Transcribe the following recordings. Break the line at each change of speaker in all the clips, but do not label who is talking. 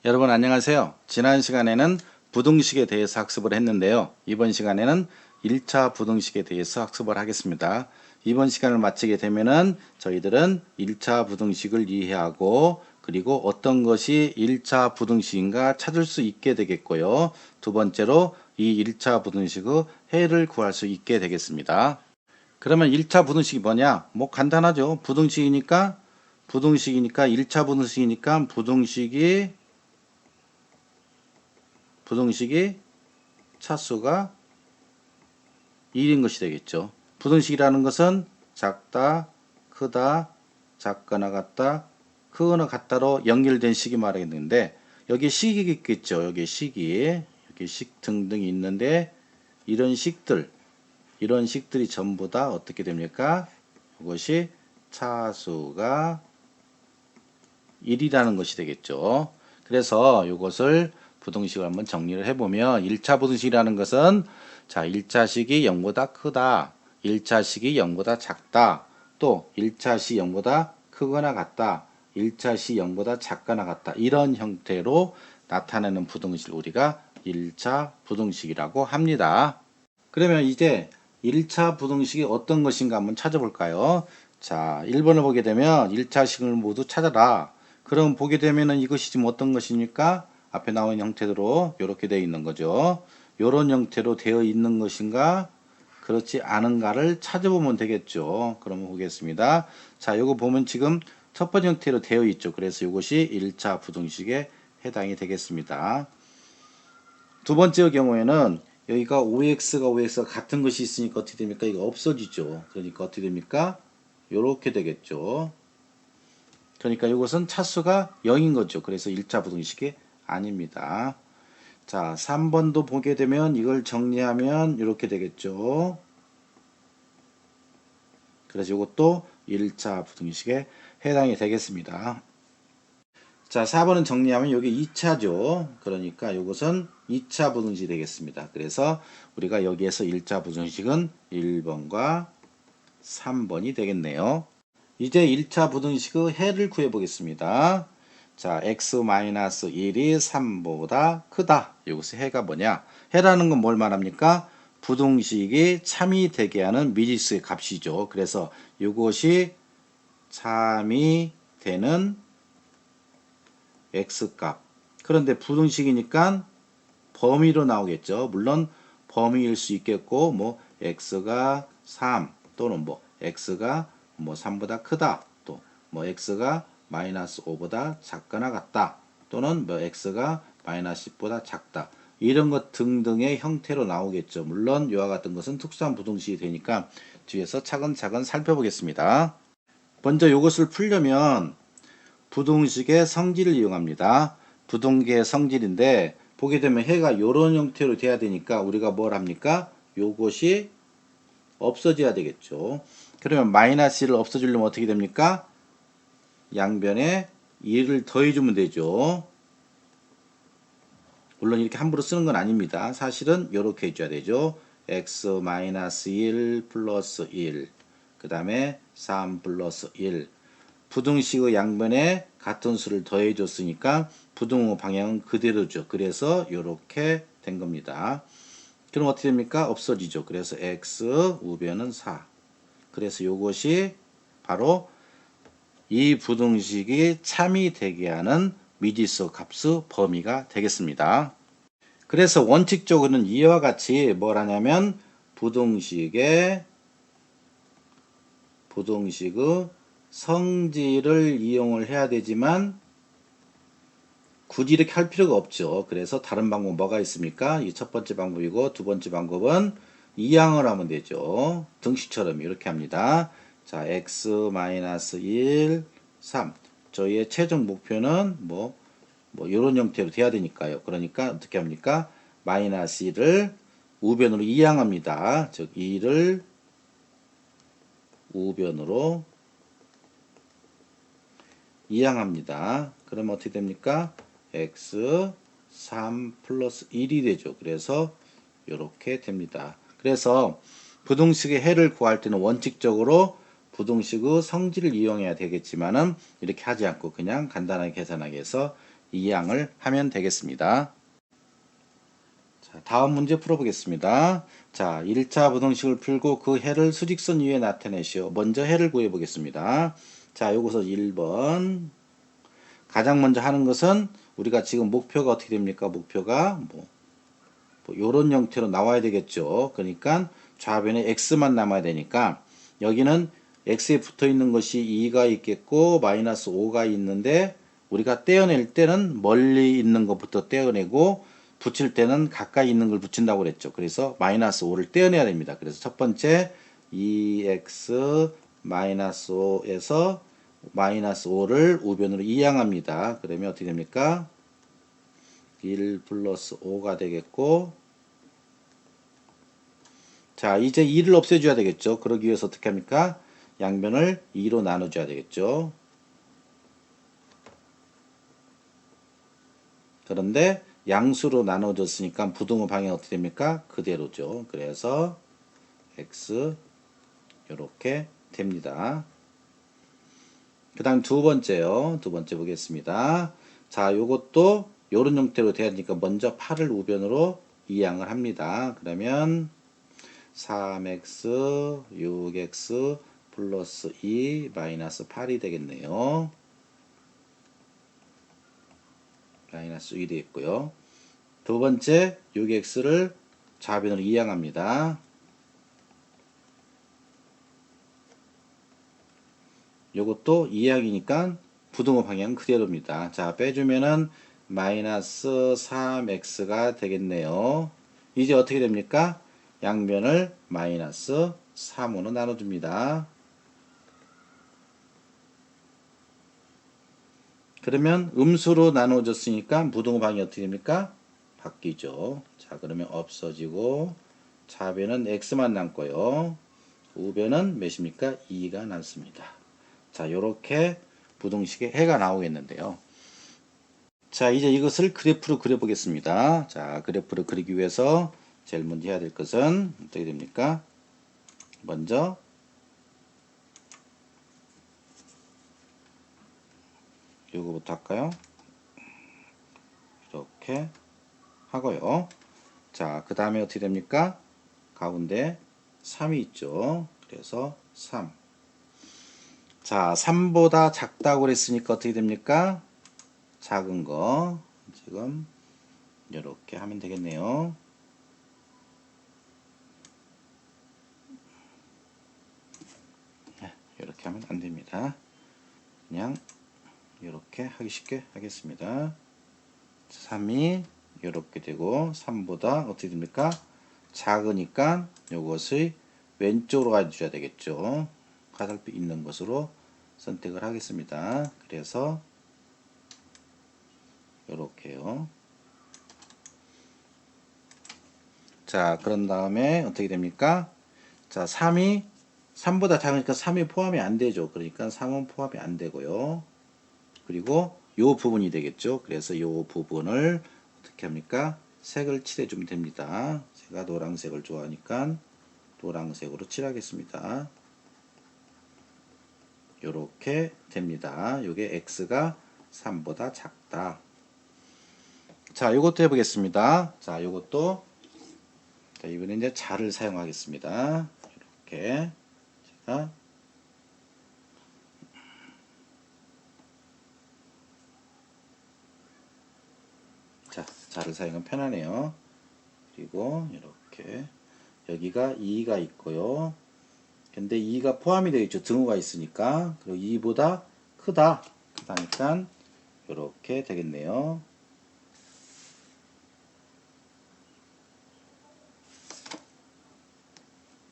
여러분 안녕하세요. 지난 시간에는 부등식에 대해서 학습을 했는데요. 이번 시간에는 1차 부등식에 대해서 학습을 하겠습니다. 이번 시간을 마치게 되면은 저희들은 1차 부등식을 이해하고 그리고 어떤 것이 1차 부등식인가 찾을 수 있게 되겠고요. 두 번째로 이 1차 부등식의 해를 구할 수 있게 되겠습니다. 그러면 1차 부등식이 뭐냐? 뭐 간단하죠. 부등식이니까 1차 부등식이니까 부등식이 차수가 1인 것이 되겠죠. 부등식이라는 것은 작다, 크다, 작거나 같다, 크거나 같다로 연결된 식이 말하겠는데 여기 식이 있겠죠. 여기 식이, 여기 식 등등이 있는데 이런 식들이 전부 다 어떻게 됩니까? 이것이 차수가 1이라는 것이 되겠죠. 그래서 이것을 부등식을 한번 정리를 해보면 1차 부등식이라는 것은 자 1차식이 0보다 크다, 1차식이 0보다 작다, 또 1차식이 0보다 크거나 같다, 1차식이 0보다 작거나 같다 이런 형태로 나타내는 부등식을 우리가 1차 부등식이라고 합니다. 그러면 이제 1차 부등식이 어떤 것인가 한번 찾아볼까요? 자 1번을 보게 되면 1차식을 모두 찾아라. 그럼 보게 되면은 이것이 지금 어떤 것입니까? 앞에 나온 형태로 이렇게 되어 있는 거죠. 이런 형태로 되어 있는 것인가 그렇지 않은가를 찾아보면 되겠죠. 그러면 보겠습니다. 자, 이거 보면 지금 첫 번째 형태로 되어 있죠. 그래서 이것이 1차 부등식에 해당이 되겠습니다. 두 번째 경우에는 여기가 5x가 같은 것이 있으니까 어떻게 됩니까? 이거 없어지죠. 그러니까 어떻게 됩니까? 이렇게 되겠죠. 그러니까 이것은 차수가 0인 거죠. 그래서 1차 부등식이 아닙니다. 자, 3번도 보게 되면 이걸 정리하면 이렇게 되겠죠. 그래서 이것도 1차 부등식에 해당이 되겠습니다. 자, 4번은 정리하면 여기 2차죠. 그러니까 이것은 2차 부등식이 되겠습니다. 그래서 우리가 여기에서 1차 부등식은 1번과 3번이 되겠네요. 이제 1차 부등식의 해를 구해 보겠습니다. 자, x-1이 3보다 크다. 여기서 해가 뭐냐? 해라는 건 뭘 말합니까? 부등식이 참이 되게 하는 미지수의 값이죠. 그래서 이것이 참이 되는 x값. 그런데 부등식이니까 범위로 나오겠죠. 물론 범위일 수 있겠고 뭐 x가 3 또는 뭐 x가 뭐 3보다 크다. 또 뭐 x가 마이너스 5보다 작거나 같다. 또는 뭐 x가 마이너스 10보다 작다. 이런 것 등등의 형태로 나오겠죠. 물론 이와 같은 것은 특수한 부등식이 되니까 뒤에서 차근차근 살펴보겠습니다. 먼저 이것을 풀려면 부등식의 성질을 이용합니다. 부등식의 성질인데 보게 되면 해가 이런 형태로 돼야 되니까 우리가 뭘 합니까? 요것이 없어져야 되겠죠. 그러면 마이너스 1을 없어지려면 어떻게 됩니까? 양변에 1을 더해주면 되죠. 물론 이렇게 함부로 쓰는 건 아닙니다. 사실은 이렇게 해줘야 되죠. x-1 플러스 1 그 다음에 3 플러스 1 부등식의 양변에 같은 수를 더해 줬으니까 부등호 방향은 그대로죠. 그래서 이렇게 된 겁니다. 그럼 어떻게 됩니까? 없어지죠. 그래서 x 우변은 4. 그래서 이것이 바로 이 부등식이 참이 되게 하는 미지수 값의 범위가 되겠습니다. 그래서 원칙적으로는 이와 같이 뭘 하냐면 부등식의 성질을 이용을 해야 되지만 굳이 이렇게 할 필요가 없죠. 그래서 다른 방법 뭐가 있습니까? 이 첫 번째 방법이고 두 번째 방법은 이항을 하면 되죠. 등식처럼 이렇게 합니다. 자, x-1, 3. 저희의 최종 목표는 뭐 이런 형태로 돼야 되니까요. 그러니까 어떻게 합니까? 마이너스 1을 우변으로 이항합니다. 즉 2를 우변으로 이항합니다. 그러면 어떻게 됩니까? x 3 플러스 1이 되죠. 그래서 이렇게 됩니다. 그래서 부등식의 해를 구할 때는 원칙적으로 부등식의 성질을 이용해야 되겠지만은 이렇게 하지 않고 그냥 간단하게 계산하기 위해서 이항을 하면 되겠습니다. 자, 다음 문제 풀어보겠습니다. 자, 1차 부등식을 풀고 그 해를 수직선 위에 나타내시오. 먼저 해를 구해보겠습니다. 자, 요것은 1번. 가장 먼저 하는 것은 우리가 지금 목표가 어떻게 됩니까? 목표가 뭐 요런 형태로 나와야 되겠죠. 그러니까 좌변에 x만 남아야 되니까 여기는 x에 붙어 있는 것이 2가 있겠고 마이너스 5가 있는데 우리가 떼어낼 때는 멀리 있는 것부터 떼어내고 붙일 때는 가까이 있는 걸 붙인다고 그랬죠. 그래서 마이너스 5를 떼어내야 됩니다. 그래서 첫 번째 2x 마이너스 5에서 마이너스 5를 우변으로 이항합니다. 그러면 어떻게 됩니까? 1 플러스 5가 되겠고, 자, 이제 2를 없애줘야 되겠죠. 그러기 위해서 어떻게 합니까? 양변을 2로 나눠줘야 되겠죠. 그런데 양수로 나눠졌으니까 부등호 방향 어떻게 됩니까? 그대로죠. 그래서 x 이렇게 됩니다. 그 다음 두 번째요. 두 번째 보겠습니다. 자, 요것도 요런 형태로 되니까 먼저 8을 우변으로 이항을 합니다. 그러면 3x, 6x 플러스 2 마이너스 8이 되겠네요. 마이너스 1이 되겠고요. 두 번째 6x를 좌변으로 이항합니다. 요것도 이항이니까 부등호 방향 그대로입니다. 자, 빼주면은 마이너스 3x가 되겠네요. 이제 어떻게 됩니까? 양변을 마이너스 3으로 나눠줍니다. 그러면 음수로 나눠졌으니까 부등호 방향이 어떻게 됩니까? 바뀌죠. 자, 그러면 없어지고 좌변은 x만 남고요. 우변은 몇입니까? 2가 남습니다. 자, 요렇게 부등식의 해가 나오겠는데요. 자, 이제 이것을 그래프로 그려보겠습니다. 자, 그래프를 그리기 위해서 제일 먼저 해야 될 것은 어떻게 됩니까? 먼저 요거부터 할까요? 이렇게 하고요. 자, 그 다음에 어떻게 됩니까? 가운데 3이 있죠. 그래서 3. 자, 3보다 작다고 그랬으니까 어떻게 됩니까? 작은 거 지금 이렇게 하면 되겠네요. 이렇게 하면 안 됩니다. 그냥 이렇게 하기 쉽게 하겠습니다. 3이 이렇게 되고 3보다 어떻게 됩니까? 작으니까 이것을 왼쪽으로 가줘야 되겠죠. 화살표 있는 것으로 선택을 하겠습니다. 그래서 이렇게요. 자, 그런 다음에 어떻게 됩니까? 자, 3보다 작으니까 3이 포함이 안 되죠. 그러니까 3은 포함이 안 되고요. 그리고 요 부분이 되겠죠. 그래서 요 부분을 어떻게 합니까? 색을 칠해주면 됩니다. 제가 노란색을 좋아하니까 노란색으로 칠하겠습니다. 요렇게 됩니다. 요게 x가 3보다 작다. 자, 요것도 해보겠습니다. 자, 요것도 자, 이번에 이제 자를 사용하겠습니다. 이렇게 제가 자, 자를 사용하면 편하네요. 그리고 이렇게 여기가 2가 있고요. 근데 2가 포함이 되어 있죠. 등호가 있으니까. 그리고 2보다 크다. 크다니까 이렇게 되겠네요.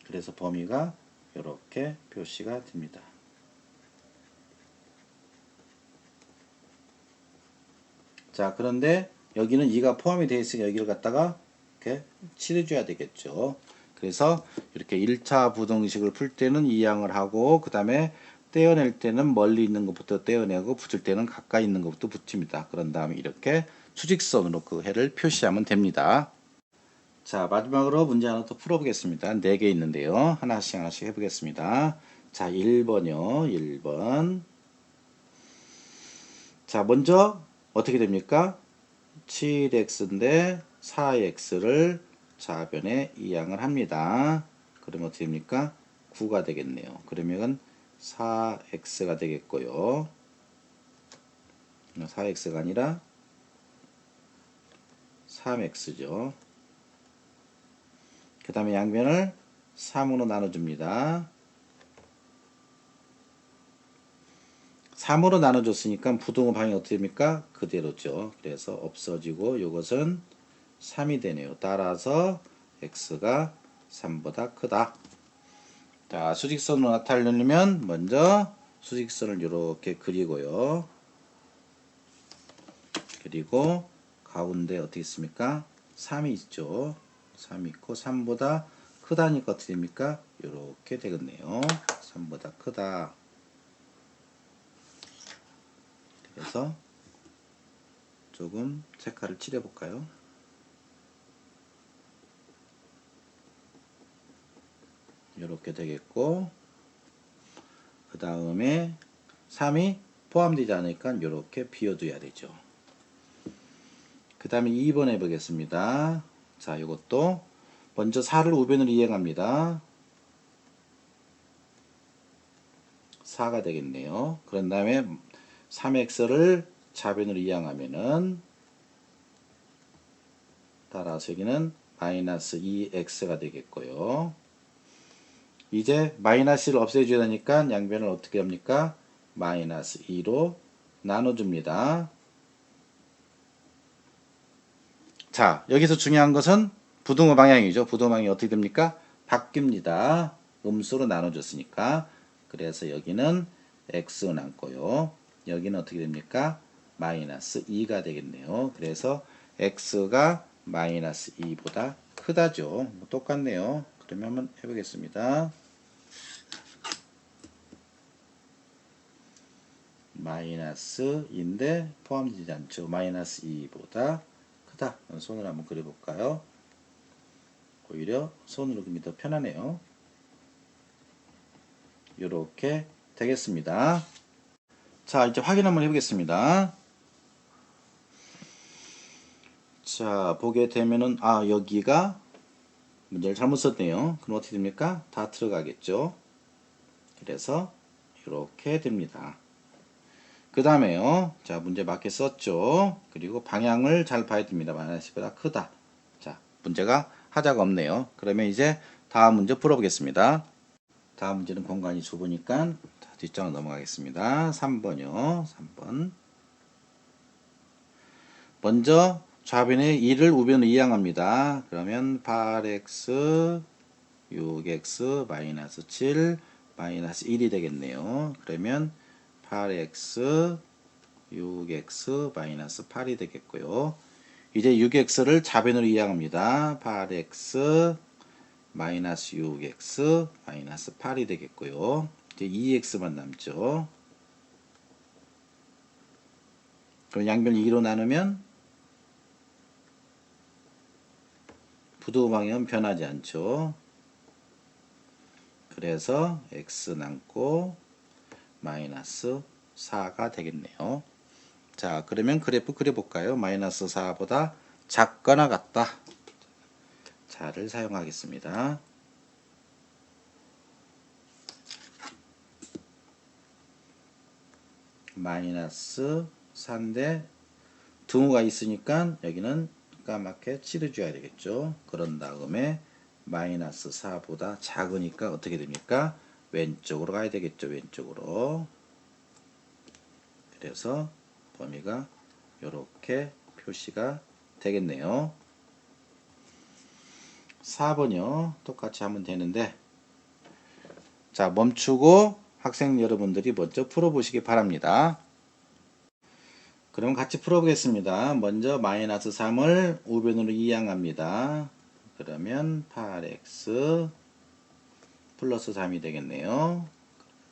그래서 범위가 이렇게 표시가 됩니다. 자, 그런데 여기는 2가 포함이 되어 있으니까 여기를 갖다가 이렇게 칠해줘야 되겠죠. 그래서 이렇게 1차 부등식을 풀 때는 이항을 하고 그 다음에 떼어낼 때는 멀리 있는 것부터 떼어내고 붙일 때는 가까이 있는 것부터 붙입니다. 그런 다음에 이렇게 수직선으로 그 해를 표시하면 됩니다. 자, 마지막으로 문제 하나 더 풀어보겠습니다. 4개 있는데요. 하나씩 하나씩 해보겠습니다. 자, 1번요. 1번. 자, 먼저 어떻게 됩니까? 7x인데 4x를 좌변에 이항을 합니다. 그러면 어떻게 됩니까? 9가 되겠네요. 그러면 4x가 되겠고요. 4x가 아니라 3x죠. 그 다음에 양변을 3으로 나눠줍니다. 3으로 나눠줬으니까 부등호 방향이 어떻게 됩니까? 그대로죠. 그래서 없어지고 이것은 3이 되네요. 따라서 x가 3보다 크다. 자, 수직선으로 나타내려면 먼저 수직선을 이렇게 그리고요. 그리고 가운데 어떻게 있습니까? 3이 있죠. 3이 있고 3보다 크다니까 어떻게 됩니까? 이렇게 되겠네요. 3보다 크다. 그래서 조금 색깔을 칠해볼까요? 이렇게 되겠고, 그 다음에 3이 포함되지 않으니까 이렇게 비워둬야 되죠. 그 다음에 2번 해보겠습니다. 자, 이것도 먼저 4를 우변으로 이행합니다. 4가 되겠네요. 그런 다음에 3x를 좌변으로 이항하면은 따라서 여기는 마이너스 2x가 되겠고요. 이제 마이너스를 없애줘야 되니까 양변을 어떻게 합니까? 마이너스 2로 나눠줍니다. 자, 여기서 중요한 것은 부등호 방향이죠. 부등호 방향이 어떻게 됩니까? 바뀝니다. 음수로 나눠줬으니까. 그래서 여기는 x 남고요. 여기는 어떻게 됩니까? 마이너스 2가 되겠네요. 그래서 x가 마이너스 2보다 크다죠. 똑같네요. 그러면 한번 해보겠습니다. 마이너스 2인데 포함되지 않죠. 마이너스 2보다 크다. 손으로 한번 그려볼까요? 오히려 손으로 그리면 더 편하네요. 이렇게 되겠습니다. 자, 이제 확인 한번 해보겠습니다. 자, 보게 되면은 여기가 문제를 잘못 썼네요. 그럼 어떻게 됩니까? 다 들어가겠죠. 그래서 이렇게 됩니다. 그 다음에요. 자, 문제 맞게 썼죠. 그리고 방향을 잘 봐야 됩니다. 마이너스보다 크다. 자, 문제가 하자가 없네요. 그러면 이제 다음 문제 풀어보겠습니다. 다음 문제는 공간이 좁으니까 뒷장으로 넘어가겠습니다. 3번이요. 3번. 먼저 좌변의 2를 우변으로 이항합니다. 그러면 8x, 6x, 마이너스 7, 마이너스 1이 되겠네요. 그러면 8x, 6x, 마이너스 8이 되겠고요. 이제 6x를 좌변으로 이항합니다. 8x, 마이너스 6x, 마이너스 8이 되겠고요. 이제 2x만 남죠. 그럼 양변 2로 나누면 부도 방향은 변하지 않죠. 그래서 x 남고 마이너스 4가 되겠네요. 자, 그러면 그래프 그려볼까요? 마이너스 4보다 작거나 같다. 자를 사용하겠습니다. 마이너스 4인데 등호가 있으니까 여기는 까맣게 칠해줘야 되겠죠. 그런 다음에 마이너스 4보다 작으니까 어떻게 됩니까? 왼쪽으로 가야 되겠죠. 왼쪽으로. 그래서 범위가 이렇게 표시가 되겠네요. 4번이요. 똑같이 하면 되는데 자, 멈추고 학생 여러분들이 먼저 풀어보시기 바랍니다. 그럼 같이 풀어보겠습니다. 먼저 마이너스 3을 우변으로 이항합니다. 그러면 8x 플러스 3이 되겠네요.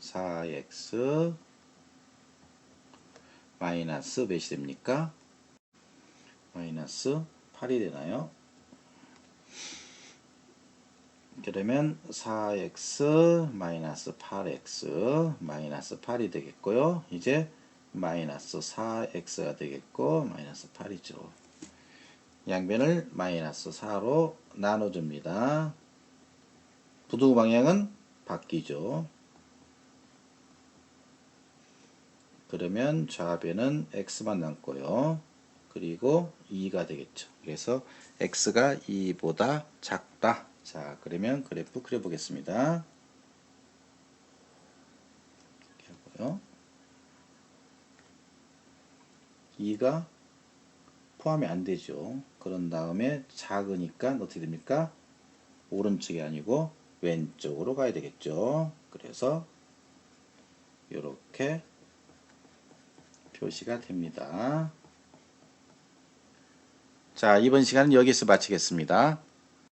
4x 마이너스 몇이 됩니까? 마이너스 8이 되나요? 그러면 4x 마이너스 8x 마이너스 8이 되겠고요. 이제 마이너스 4x가 되겠고 마이너스 8이죠. 양변을 마이너스 4로 나눠줍니다. 부두 방향은 바뀌죠. 그러면 좌변은 x만 남고요. 그리고 2가 되겠죠. 그래서 x가 2보다 작다. 자, 그러면 그래프 그려보겠습니다. 이렇게 하고요. 2가 포함이 안 되죠. 그런 다음에 작으니까 어떻게 됩니까? 오른쪽이 아니고 왼쪽으로 가야 되겠죠. 그래서 이렇게 표시가 됩니다. 자, 이번 시간은 여기서 마치겠습니다.